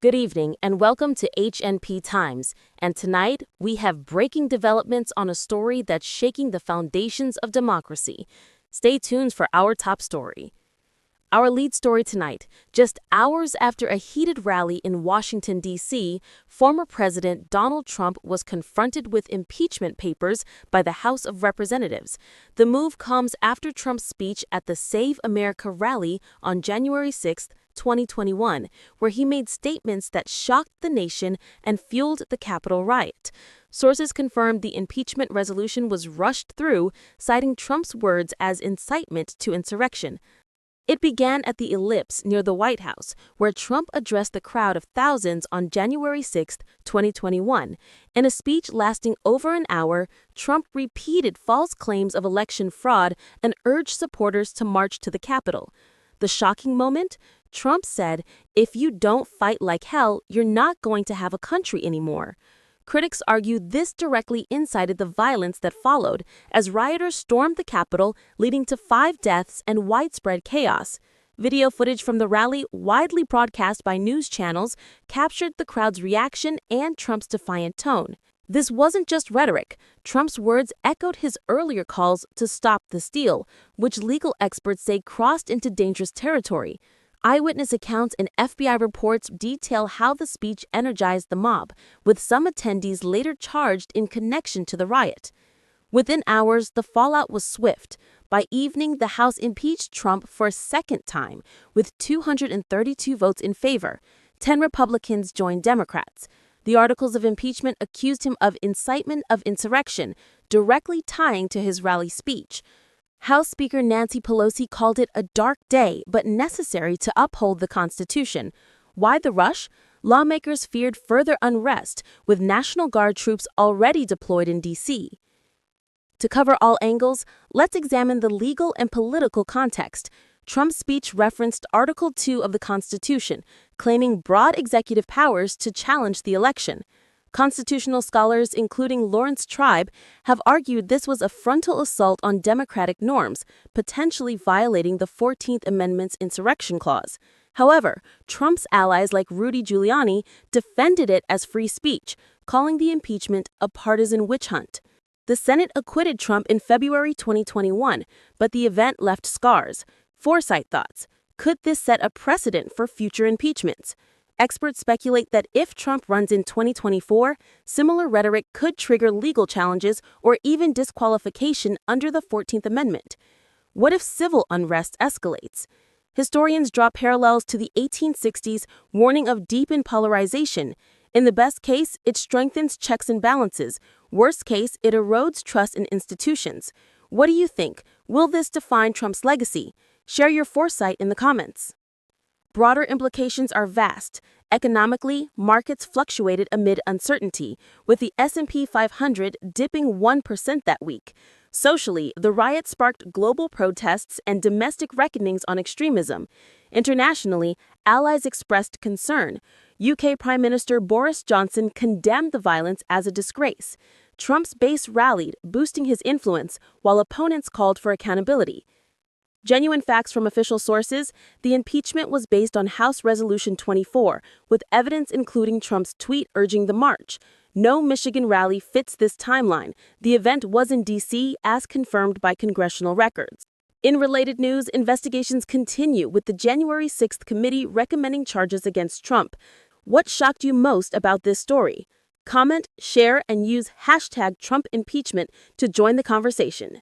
Good evening and welcome to HNP Times. And tonight, we have breaking developments on a story that's shaking the foundations of democracy. Stay tuned for our top story. Our lead story tonight: just hours after a heated rally in Washington, D.C., former President Donald Trump was confronted with impeachment papers by the House of Representatives. The move comes after Trump's speech at the Save America rally on January 6, 2021, where he made statements that shocked the nation and fueled the Capitol riot. Sources confirmed the impeachment resolution was rushed through, citing Trump's words as incitement to insurrection. It began at the Ellipse near the White House, where Trump addressed the crowd of thousands on January 6, 2021. In a speech lasting over an hour, Trump repeated false claims of election fraud and urged supporters to march to the Capitol. The shocking moment? Trump said, "If you don't fight like hell, you're not going to have a country anymore." Critics argue this directly incited the violence that followed, as rioters stormed the Capitol, leading to 5 deaths and widespread chaos. Video footage from the rally, widely broadcast by news channels, captured the crowd's reaction and Trump's defiant tone. This wasn't just rhetoric. Trump's words echoed his earlier calls to stop the steal, which legal experts say crossed into dangerous territory. Eyewitness accounts and FBI reports detail how the speech energized the mob, with some attendees later charged in connection to the riot. Within hours, the fallout was swift. By evening, the House impeached Trump for a second time, with 232 votes in favor. 10 Republicans joined Democrats. The articles of impeachment accused him of incitement of insurrection, directly tying to his rally speech. House Speaker Nancy Pelosi called it a dark day, but necessary to uphold the Constitution. Why the rush? Lawmakers feared further unrest, with National Guard troops already deployed in D.C. To cover all angles, let's examine the legal and political context. Trump's speech referenced Article 2 of the Constitution, claiming broad executive powers to challenge the election. Constitutional scholars, including Lawrence Tribe, have argued this was a frontal assault on democratic norms, potentially violating the 14th Amendment's insurrection clause. However, Trump's allies like Rudy Giuliani defended it as free speech, calling the impeachment a partisan witch hunt. The Senate acquitted Trump in February 2021, but the event left scars. Foresight thoughts: could this set a precedent for future impeachments? Experts speculate that if Trump runs in 2024, similar rhetoric could trigger legal challenges or even disqualification under the 14th Amendment. What if civil unrest escalates? Historians draw parallels to the 1860s, warning of deepened polarization. In the best case, it strengthens checks and balances. Worst case, it erodes trust in institutions. What do you think? Will this define Trump's legacy? Share your foresight in the comments. Broader implications are vast. Economically, markets fluctuated amid uncertainty, with the S&P 500 dipping 1% that week. Socially, the riot sparked global protests and domestic reckonings on extremism. Internationally, allies expressed concern. UK Prime Minister Boris Johnson condemned the violence as a disgrace. Trump's base rallied, boosting his influence, while opponents called for accountability. Genuine facts from official sources: the impeachment was based on House Resolution 24, with evidence including Trump's tweet urging the march. No Michigan rally fits this timeline. The event was in D.C., as confirmed by congressional records. In related news, investigations continue, with the January 6th committee recommending charges against Trump. What shocked you most about this story? Comment, share, and use #TrumpImpeachment to join the conversation.